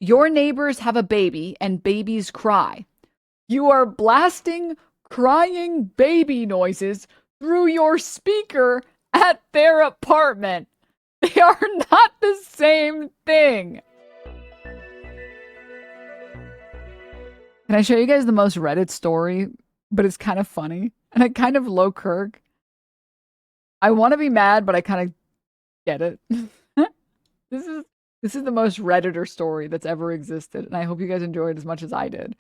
Your neighbors have a baby and babies cry. You are blasting crying baby noises through your speaker at their apartment. They are not the same thing. Can I show you guys the most Reddit story? But it's kind of funny and I kind of low Kirk. I want to be mad, but I kind of get it. this is this is the most Redditor story that's ever existed, and I hope you guys enjoyed as much as I did.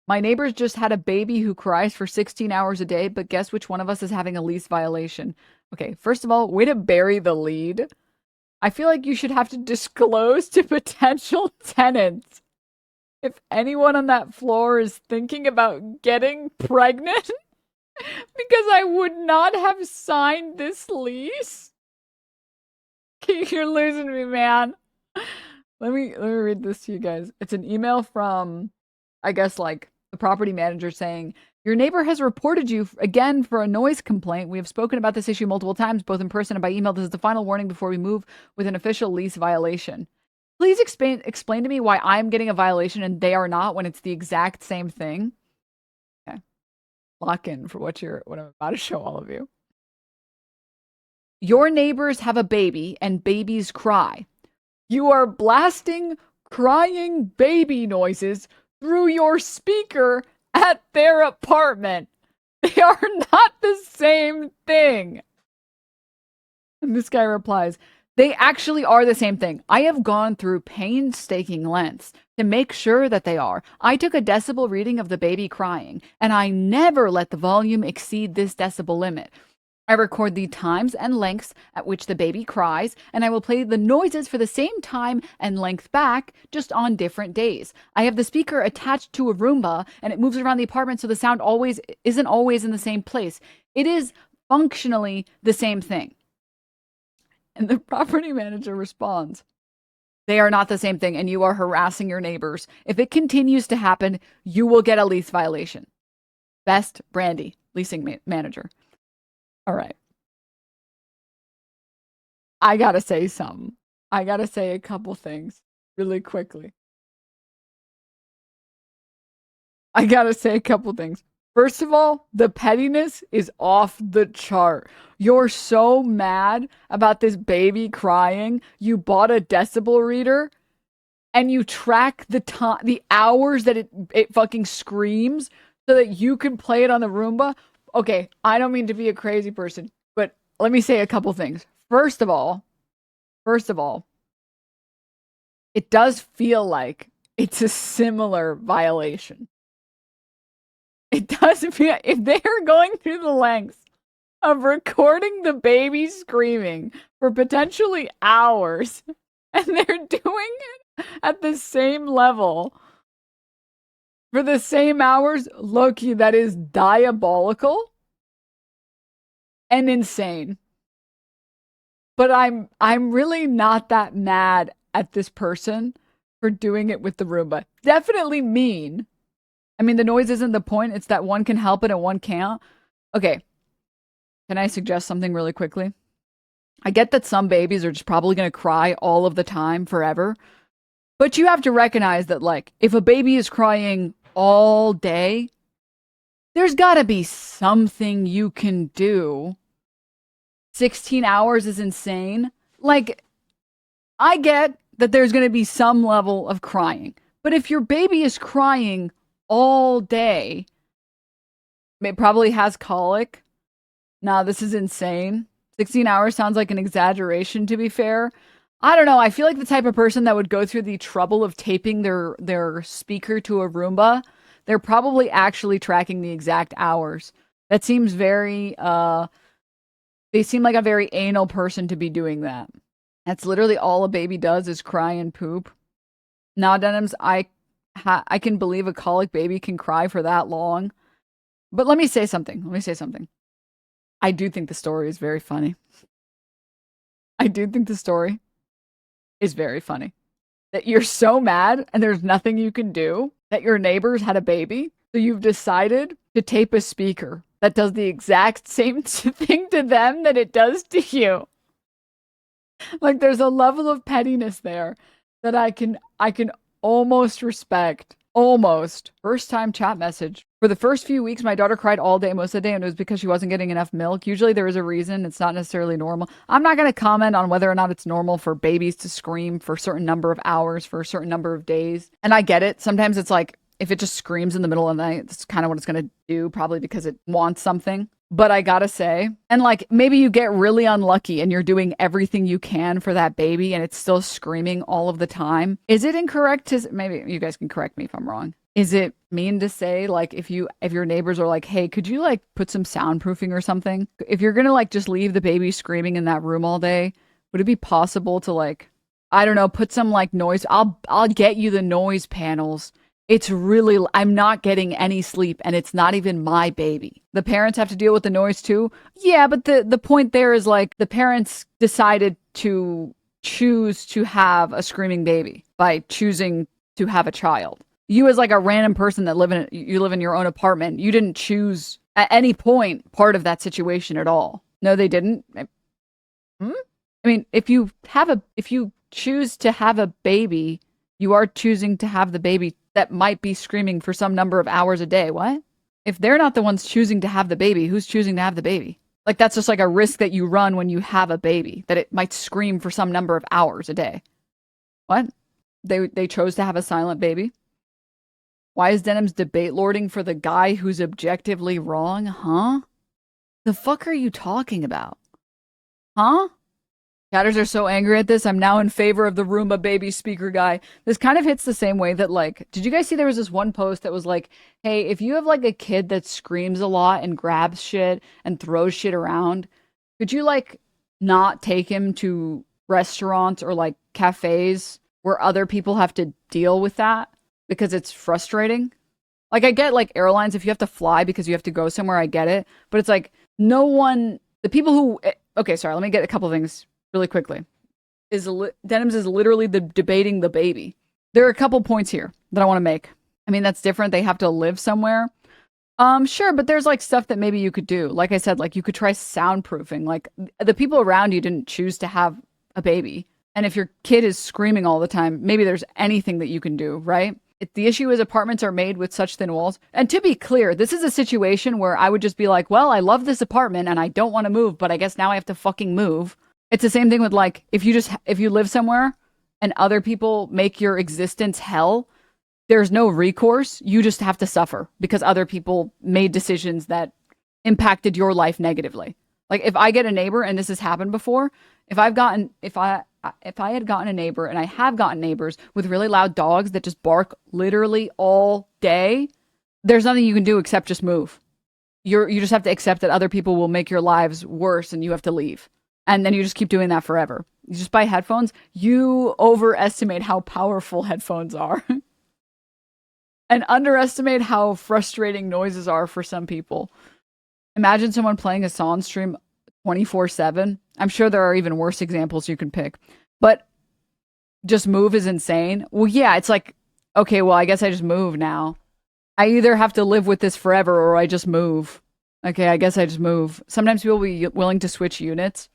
My neighbors just had a baby who cries for 16 hours a day, but guess which one of us is having a lease violation? Okay, first of all, way to bury the lead. I feel like you should have to disclose to potential tenants if anyone on that floor is thinking about getting pregnant because I would not have signed this lease. You're losing me, man. Let me read this to you guys. It's an email from, I guess, like the property manager saying, your neighbor has reported you again for a noise complaint. We have spoken about this issue multiple times, both in person and by email. This is the final warning before we move with an official lease violation. Please explain to me why I'm getting a violation and they are not when it's the exact same thing. Okay. Lock in for what I'm about to show all of you. Your neighbors have a baby and babies cry. You are blasting crying baby noises through your speaker at their apartment. They are not the same thing. And this guy replies, they actually are the same thing. I have gone through painstaking lengths to make sure that they are. I took a decibel reading of the baby crying, and I never let the volume exceed this decibel limit. I record the times and lengths at which the baby cries, and I will play the noises for the same time and length back, just on different days. I have the speaker attached to a Roomba, and it moves around the apartment so the sound isn't always in the same place. It is functionally the same thing. And the property manager responds, they are not the same thing, and you are harassing your neighbors. If it continues to happen, you will get a lease violation. Best, Brandy, leasing manager. All right. I gotta say something. I gotta say a couple things really quickly. First of all, the pettiness is off the chart. You're so mad about this baby crying. You bought a decibel reader and you track the hours that it fucking screams so that you can play it on the Roomba. Okay, I don't mean to be a crazy person, but let me say a couple things. First of all, it does feel like it's a similar violation. It does feel, if they're going through the lengths of recording the baby screaming for potentially hours, and they're doing it at the same level for the same hours, Loki, that is diabolical and insane. But I'm really not that mad at this person for doing it with the Roomba. Definitely mean. I mean, the noise isn't the point. It's that one can help it and one can't. Okay. Can I suggest something really quickly? I get that some babies are just probably going to cry all of the time forever. But you have to recognize that, like, if a baby is crying all day, there's got to be something you can do. 16 hours is insane. Like, I get that there's going to be some level of crying. But if your baby is crying all day, it probably has colic. Nah, this is insane. 16 hours sounds like an exaggeration, to be fair. I don't know. I feel like the type of person that would go through the trouble of taping their speaker to a Roomba. They're probably actually tracking the exact hours. That seems very, they seem like a very anal person to be doing that. That's literally all a baby does is cry and poop. Now, Denims, I can believe a colic baby can cry for that long. But let me say something. I do think the story is very funny. That you're so mad and there's nothing you can do, that your neighbors had a baby, so you've decided to tape a speaker that does the exact same thing to them that it does to you. Like, there's a level of pettiness there that I can almost respect. Almost. First time chat message. For the first few weeks, my daughter cried all day, most of the day, and it was because she wasn't getting enough milk. Usually there is a reason. It's not necessarily normal. I'm not going to comment on whether or not it's normal for babies to scream for a certain number of hours, for a certain number of days. And I get it. Sometimes it's like, if it just screams in the middle of the night, that's kind of what it's going to do, probably because it wants something. But I gotta say, and like maybe you get really unlucky and you're doing everything you can for that baby and it's still screaming all of the time. Is it incorrect to, maybe you guys can correct me if I'm wrong. Is it mean to say like if your neighbors are like, "Hey, could you like put some soundproofing or something?" If you're gonna like just leave the baby screaming in that room all day, would it be possible to like, I don't know, put some like noise, I'll get you the noise panels. It's really, I'm not getting any sleep and it's not even my baby. The parents have to deal with the noise too. Yeah, but the point there is like the parents decided to choose to have a screaming baby by choosing to have a child. You as like a random person that you live in your own apartment, you didn't choose at any point part of that situation at all. No, they didn't. Hmm? I mean, if you choose to have a baby, you are choosing to have the baby that might be screaming for some number of hours a day. What? If they're not the ones choosing to have the baby, who's choosing to have the baby? Like that's just like a risk that you run when you have a baby, that it might scream for some number of hours a day. What? They chose to have a silent baby? Why is Denims debate lording for the guy who's objectively wrong? Huh? The fuck are you talking about? Huh? Chatters are so angry at this. I'm now in favor of the Roomba baby speaker guy. This kind of hits the same way that, like, did you guys see there was this one post that was like, hey, if you have like a kid that screams a lot and grabs shit and throws shit around, could you like not take him to restaurants or like cafes where other people have to deal with that because it's frustrating? Like, I get like airlines, if you have to fly because you have to go somewhere, I get it. But it's like, no one, the people who, okay, sorry, let me get a couple things really quickly. Denims is literally debating the baby. There are a couple points here that I want to make. I mean, that's different. They have to live somewhere. Sure, but there's like stuff that maybe you could do. Like I said, like you could try soundproofing. Like the people around you didn't choose to have a baby. And if your kid is screaming all the time, maybe there's anything that you can do, right? The issue is apartments are made with such thin walls. And to be clear, this is a situation where I would just be like, well, I love this apartment and I don't want to move, but I guess now I have to fucking move. It's the same thing with like if you live somewhere and other people make your existence hell, there's no recourse. You just have to suffer because other people made decisions that impacted your life negatively. Like if I get a neighbor, and this has happened before, if I had gotten a neighbor, and I have gotten neighbors with really loud dogs that just bark literally all day, there's nothing you can do except just move. You just have to accept that other people will make your lives worse and you have to leave. And then you just keep doing that forever. You just buy headphones. You overestimate how powerful headphones are and underestimate how frustrating noises are for some people. Imagine someone playing a song stream 24/7. I'm sure there are even worse examples you can pick. But just move is insane. Well, yeah, it's like, okay, well, I guess I just move now. I either have to live with this forever or I just move. Okay, I guess I just move. Sometimes people will be willing to switch units.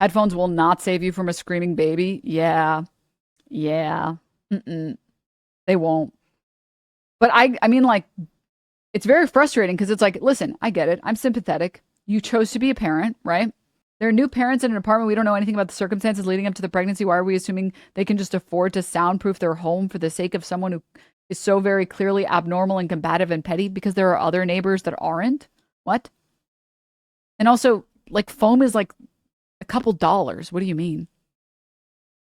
Headphones will not save you from a screaming baby. Yeah. Yeah. Mm-mm. They won't. But I mean, like, it's very frustrating because it's like, listen, I get it. I'm sympathetic. You chose to be a parent, right? There are new parents in an apartment. We don't know anything about the circumstances leading up to the pregnancy. Why are we assuming they can just afford to soundproof their home for the sake of someone who is so very clearly abnormal and combative and petty because there are other neighbors that aren't? What? And also, like, foam is like a couple dollars. What do you mean?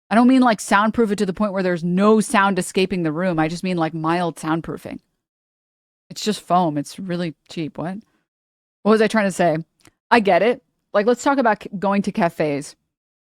I don't mean like soundproof it to the point where there's no sound escaping the room. I just mean like mild soundproofing. It's just foam. It's really cheap. What? What was I trying to say? I get it. Like, let's talk about going to cafes.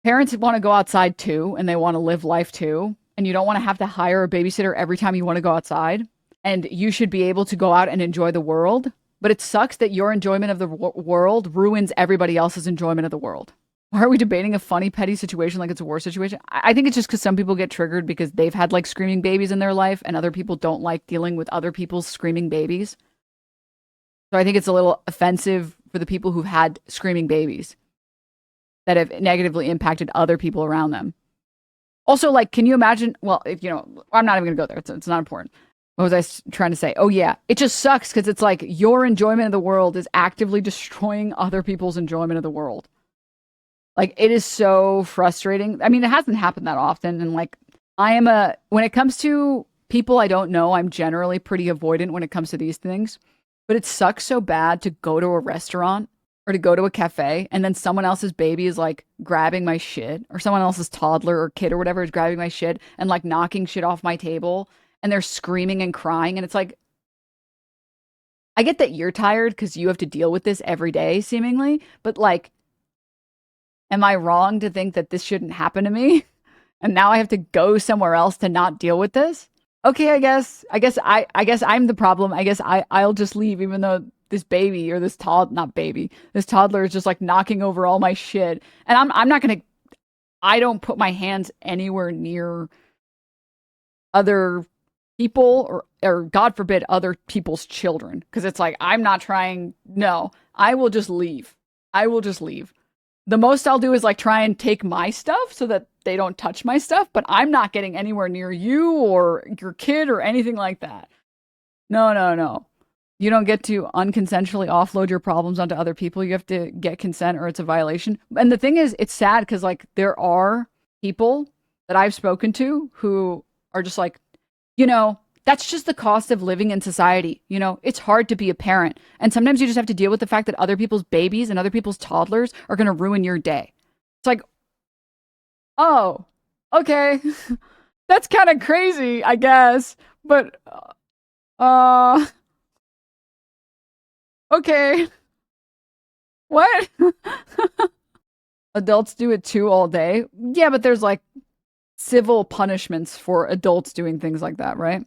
Parents want to go outside too, and they want to live life too. And you don't want to have to hire a babysitter every time you want to go outside. And you should be able to go out and enjoy the world. But it sucks that your enjoyment of the world ruins everybody else's enjoyment of the world. Why are we debating a funny, petty situation like it's a war situation? I think it's just because some people get triggered because they've had like screaming babies in their life and other people don't like dealing with other people's screaming babies. So I think it's a little offensive for the people who've had screaming babies that have negatively impacted other people around them. Also, like, can you imagine? Well, if you know, I'm not even gonna go there. It's not important. What was trying to say? Oh yeah, it just sucks because it's like your enjoyment of the world is actively destroying other people's enjoyment of the world. Like it is so frustrating. I mean, it hasn't happened that often, and like when it comes to people I don't know, I'm generally pretty avoidant when it comes to these things. But it sucks so bad to go to a restaurant or to go to a cafe and then someone else's baby is like grabbing my shit or someone else's toddler or kid or whatever is grabbing my shit and like knocking shit off my table and they're screaming and crying and it's like I get that you're tired because you have to deal with this every day seemingly, but like am I wrong to think that this shouldn't happen to me? And now I have to go somewhere else to not deal with this? Okay, I guess I'm the problem. I'll just leave even though this baby or this not baby, this toddler is just like knocking over all my shit. And I'm not going to I don't put my hands anywhere near other people or God forbid other people's children because it's like I'm not trying no, I will just leave. I will just leave. The most I'll do is like try and take my stuff so that they don't touch my stuff, but I'm not getting anywhere near you or your kid or anything like that. No, no, no. You don't get to unconsensually offload your problems onto other people. You have to get consent or it's a violation. And the thing is, it's sad because like there are people that I've spoken to who are just like, that's just the cost of living in society. It's hard to be a parent. And sometimes you just have to deal with the fact that other people's babies and other people's toddlers are going to ruin your day. It's like, oh, okay. That's kind of crazy, I guess. But, uh, okay. What? Adults do it too all day. Yeah, but there's like civil punishments for adults doing things like that, right?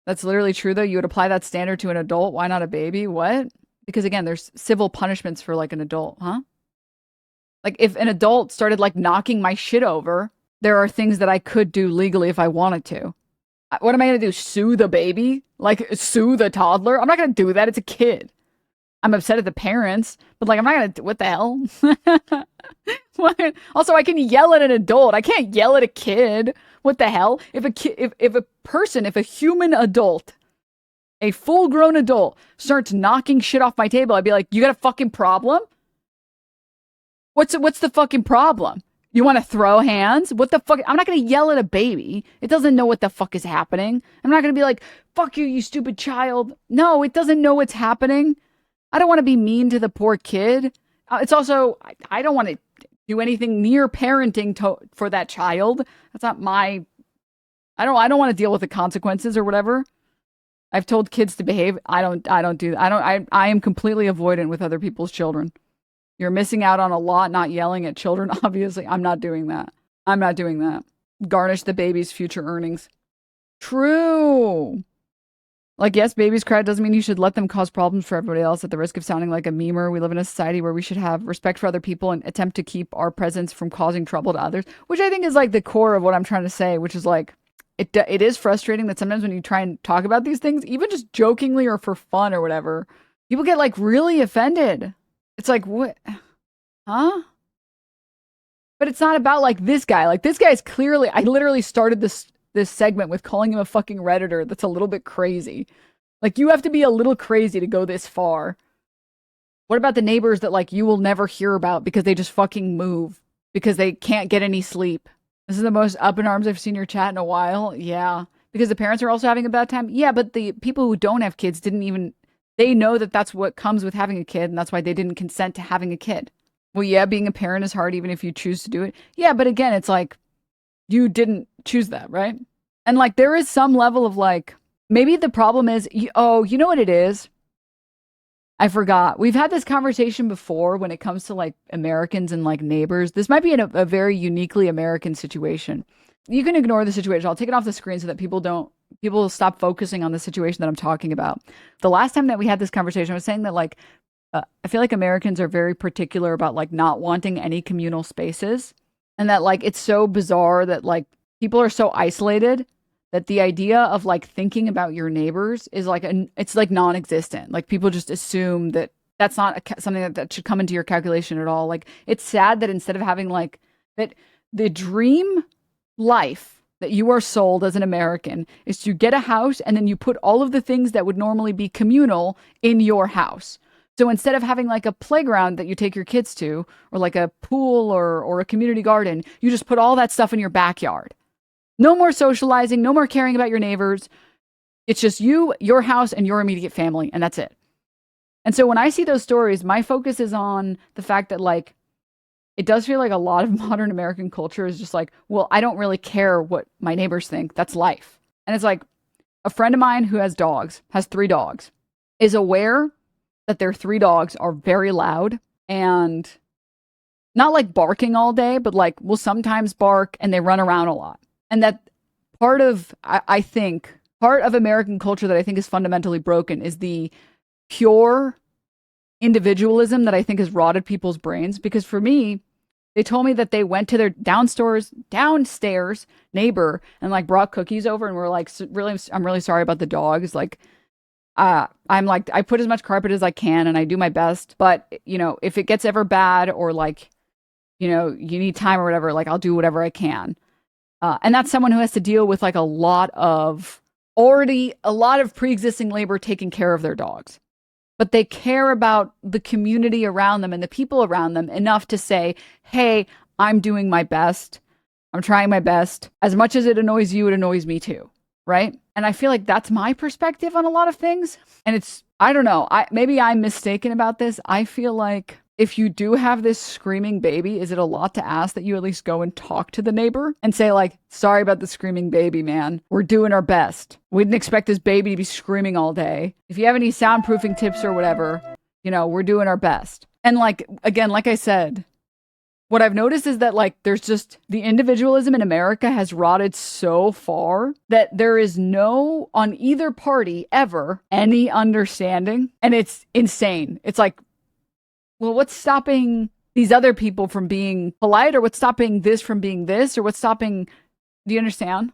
That's literally true, though. You would apply that standard to an adult. Why not a baby? What? Because again, there's civil punishments for like an adult, huh? Like if an adult started like knocking my shit over, there are things that I could do legally if I wanted to. What am I going to do? Sue the baby? Like sue the toddler? I'm not going to do that. It's a kid. I'm upset at the parents, but like I'm not going to what the hell? What? Also, I can yell at an adult. I can't yell at a kid. What the hell? If a human adult, a full-grown adult starts knocking shit off my table, I'd be like, "You got a fucking problem? What's the fucking problem? You want to throw hands? What the fuck? I'm not going to yell at a baby. It doesn't know what the fuck is happening. I'm not going to be like, "Fuck you, you stupid child." No, it doesn't know what's happening. I don't want to be mean to the poor kid. It's also I don't want to do anything near parenting for that child. That's not my I don't want to deal with the consequences or whatever. I've told kids to behave. I don't do that. I am completely avoidant with other people's children. You're missing out on a lot not yelling at children, obviously. I'm not doing that. I'm not doing that. Garnish the baby's future earnings. True. Like, yes, babies cry doesn't mean you should let them cause problems for everybody else at the risk of sounding like a memer. We live in a society where we should have respect for other people and attempt to keep our presence from causing trouble to others, which I think is like the core of what I'm trying to say, which is like, it is frustrating that sometimes when you try and talk about these things, even just jokingly or for fun or whatever, people get like really offended. It's like, what? Huh? But it's not about like this guy. Like this guy is clearly, I literally started this segment with calling him a fucking Redditor. That's a little bit crazy. Like you have to be a little crazy to go this far. What about the neighbors that like you will never hear about because they just fucking move because they can't get any sleep? This is the most up in arms I've seen your chat in a while. Yeah. Because the parents are also having a bad time. Yeah, but the people who don't have kids they know that that's what comes with having a kid and that's why they didn't consent to having a kid. Well, yeah, being a parent is hard even if you choose to do it. Yeah, but again, it's like you didn't choose that, right? And like there is some level of like maybe the problem is you know what it is? I forgot. We've had this conversation before when it comes to like Americans and like neighbors. This might be a very uniquely American situation. You can ignore the situation. I'll take it off the screen so that people stop focusing on the situation that I'm talking about. The last time that we had this conversation, I was saying that like I feel like Americans are very particular about like not wanting any communal spaces and that like it's so bizarre that like people are so isolated that the idea of like thinking about your neighbors is like it's like non-existent. Like people just assume that that's not something that should come into your calculation at all. Like it's sad that instead of having like that the dream life that you are sold as an American is to get a house and then you put all of the things that would normally be communal in your house. So instead of having like a playground that you take your kids to, or like a pool or a community garden, you just put all that stuff in your backyard. No more socializing, no more caring about your neighbors. It's just you, your house, and your immediate family, and that's it. And so when I see those stories, my focus is on the fact that, like, it does feel like a lot of modern American culture is just like, well, I don't really care what my neighbors think. That's life. And it's like a friend of mine who has dogs, has 3 dogs, is aware that their 3 dogs are very loud and not like barking all day, but like will sometimes bark and they run around a lot. And that part of, I think, part of American culture that I think is fundamentally broken is the pure individualism that I think has rotted people's brains. Because for me, they told me that they went to their downstairs neighbor and like brought cookies over and were like, really, I'm really sorry about the dogs. Like, I'm like, I put as much carpet as I can and I do my best. But, you know, if it gets ever bad or like, you know, you need time or whatever, like I'll do whatever I can. And that's someone who has to deal with like a lot of pre-existing labor taking care of their dogs. But they care about the community around them and the people around them enough to say, hey, I'm doing my best. I'm trying my best. As much as it annoys you, it annoys me too. Right? And I feel like that's my perspective on a lot of things. And it's, I don't know, maybe I'm mistaken about this. I feel like if you do have this screaming baby, is it a lot to ask that you at least go and talk to the neighbor and say like, sorry about the screaming baby, man. We're doing our best. We didn't expect this baby to be screaming all day. If you have any soundproofing tips or whatever, you know, we're doing our best. And like, again, like I said, what I've noticed is that like there's just the individualism in America has rotted so far that there is no, on either party ever, any understanding. And it's insane. It's like, well, what's stopping these other people from being polite, or what's stopping this from being this, or what's stopping, do you understand?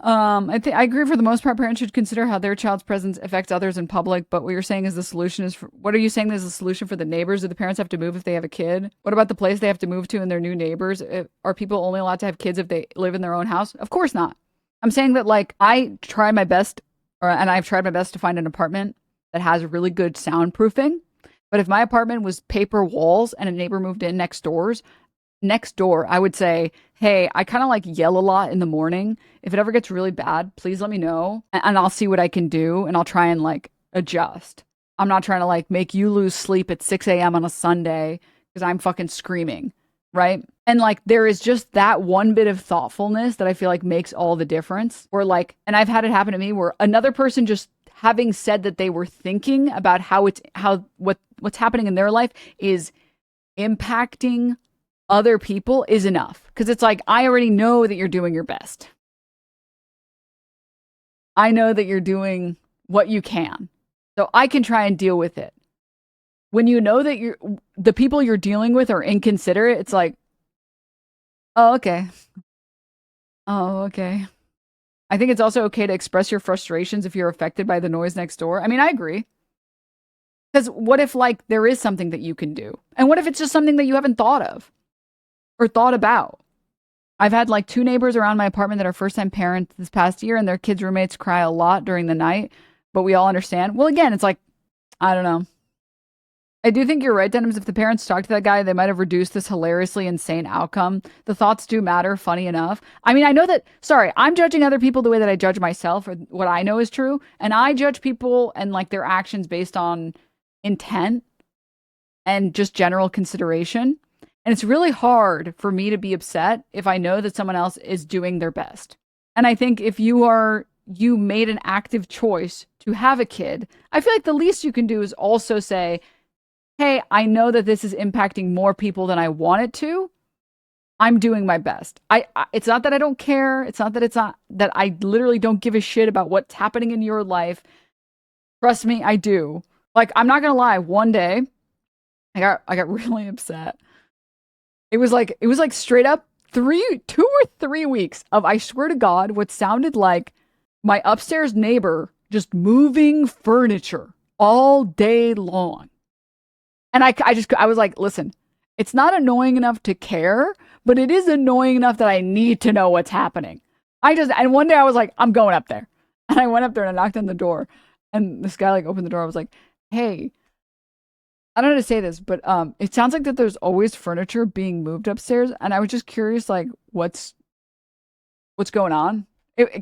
I agree for the most part, parents should consider how their child's presence affects others in public, but what you're saying is the solution is, what are you saying is the solution for the neighbors? Do the parents have to move if they have a kid? What about the place they have to move to and their new neighbors? Are people only allowed to have kids if they live in their own house? Of course not. I'm saying that like I try my best, and I've tried my best to find an apartment that has really good soundproofing. But if my apartment was paper walls and a neighbor moved in next door, I would say, hey, I kind of like yell a lot in the morning. If it ever gets really bad, please let me know and I'll see what I can do and I'll try and like adjust. I'm not trying to like make you lose sleep at 6 a.m. on a Sunday because I'm fucking screaming, right? And like there is just that one bit of thoughtfulness that I feel like makes all the difference. Or like, and I've had it happen to me where another person just having said that they were thinking about what's happening in their life is impacting other people is enough. Because it's like, I already know that you're doing your best. I know that you're doing what you can. So I can try and deal with it. When you know that the people you're dealing with are inconsiderate, it's like, oh, okay. Oh, okay. I think it's also okay to express your frustrations if you're affected by the noise next door. I mean, I agree. Because what if, like, there is something that you can do? And what if it's just something that you haven't thought of or thought about? I've had, like, 2 neighbors around my apartment that are first-time parents this past year, and their kids' roommates cry a lot during the night, but we all understand. Well, again, it's like, I don't know. I do think you're right, Denims. If the parents talked to that guy, they might have reduced this hilariously insane outcome. The thoughts do matter, funny enough. I mean, I know that, sorry, I'm judging other people the way that I judge myself or what I know is true. And I judge people and like their actions based on intent and just general consideration. And it's really hard for me to be upset if I know that someone else is doing their best. And I think if you made an active choice to have a kid, I feel like the least you can do is also say, hey, I know that this is impacting more people than I want it to. I'm doing my best. It's not that I don't care. It's not that I literally don't give a shit about what's happening in your life. Trust me, I do. Like, I'm not gonna lie. One day, I got really upset. It was like straight up 2 or 3 weeks of, I swear to God, what sounded like my upstairs neighbor just moving furniture all day long. And I was like, listen, it's not annoying enough to care, but it is annoying enough that I need to know what's happening. And one day I was like, I'm going up there. And I went up there and I knocked on the door. And this guy like opened the door. I was like, hey, I don't know how to say this, but it sounds like that there's always furniture being moved upstairs. And I was just curious, like, what's going on?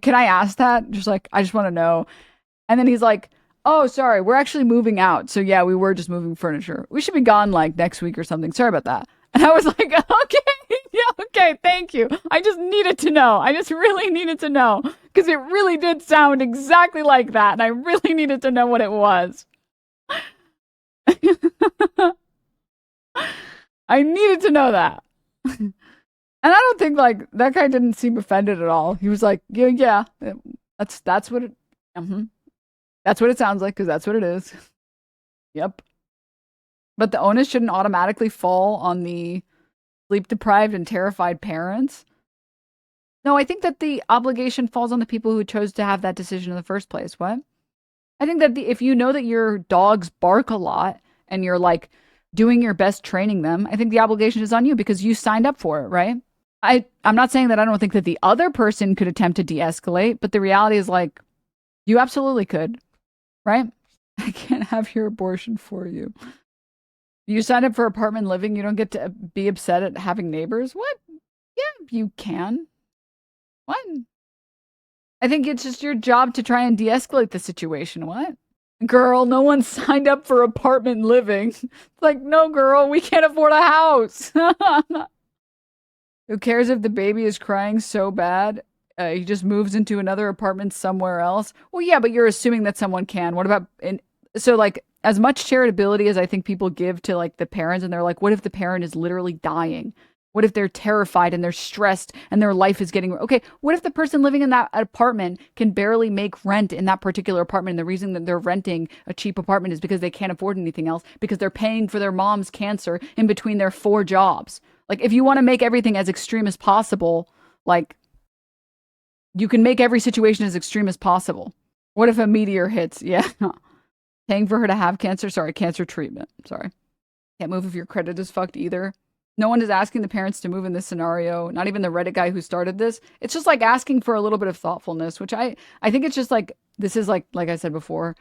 Can I ask that? Just like, I just want to know. And then he's like, oh, sorry, we're actually moving out. So yeah, we were just moving furniture. We should be gone like next week or something. Sorry about that. And I was like, okay, yeah, okay, thank you. I just needed to know. I just really needed to know because it really did sound exactly like that. And I really needed to know what it was. I needed to know that. And I don't think like that guy didn't seem offended at all. He was like, yeah, that's what it, that's what it sounds like because that's what it is. Yep. But the onus shouldn't automatically fall on the sleep-deprived and terrified parents. No, I think that the obligation falls on the people who chose to have that decision in the first place. What? I think that if you know that your dogs bark a lot and you're like doing your best training them, I think the obligation is on you because you signed up for it, right? I'm not saying that I don't think that the other person could attempt to de-escalate, but the reality is like, you absolutely could, right? I can't have your abortion for you. You signed up for apartment living, you don't get to be upset at having neighbors? What? Yeah, you can. What? I think it's just your job to try and de-escalate the situation. What? Girl, no one signed up for apartment living. It's like, no, girl, we can't afford a house. Who cares if the baby is crying so bad? He just moves into another apartment somewhere else. Well, yeah, but you're assuming that someone can. What about so like as much charitability as I think people give to like the parents, and they're like, what if the parent is literally dying? What if they're terrified and they're stressed and their life is getting okay? What if the person living in that apartment can barely make rent in that particular apartment? And the reason that they're renting a cheap apartment is because they can't afford anything else because they're paying for their mom's cancer in between their 4 jobs. Like, if you want to make everything as extreme as possible, like, you can make every situation as extreme as possible. What if a meteor hits? Yeah. Paying for her to have cancer? Sorry, cancer treatment. Sorry. Can't move if your credit is fucked either. No one is asking the parents to move in this scenario. Not even the Reddit guy who started this. It's just like asking for a little bit of thoughtfulness, which I think it's just like, this is like I said before,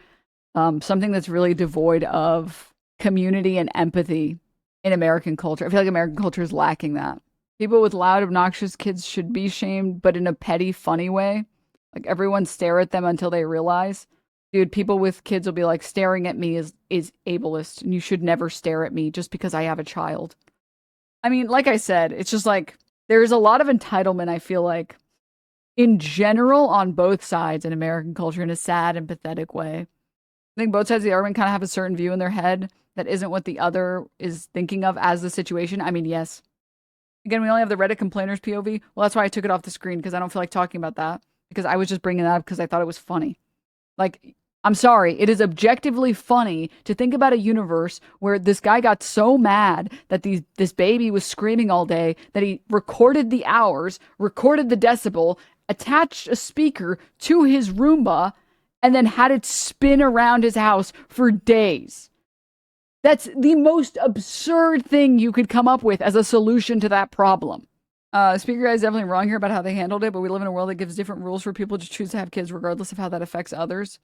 something that's really devoid of community and empathy in American culture. I feel like American culture is lacking that. People with loud, obnoxious kids should be shamed, but in a petty, funny way. Like, everyone stare at them until they realize. Dude, people with kids will be like, staring at me is ableist, and you should never stare at me just because I have a child. I mean, like I said, it's just like, there's a lot of entitlement, I feel like, in general on both sides in American culture in a sad and pathetic way. I think both sides of the argument kind of have a certain view in their head that isn't what the other is thinking of as the situation. I mean, yes. Again, we only have the Reddit complainers POV. Well, that's why I took it off the screen, because I don't feel like talking about that. Because I was just bringing that up because I thought it was funny. Like, I'm sorry, it is objectively funny to think about a universe where this guy got so mad that this baby was screaming all day that he recorded the hours, recorded the decibel, attached a speaker to his Roomba, and then had it spin around his house for days. That's the most absurd thing you could come up with as a solution to that problem. Speaker guy is definitely wrong here about how they handled it, but we live in a world that gives different rules for people to choose to have kids regardless of how that affects others.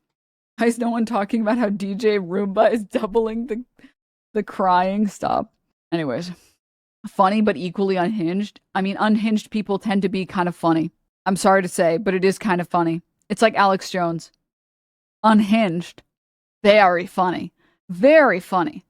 Why is no one talking about how DJ Roomba is doubling the crying? Stop. Anyways. Funny but equally unhinged. I mean, unhinged people tend to be kind of funny. I'm sorry to say, but it is kind of funny. It's like Alex Jones. Unhinged. Very funny. Very funny.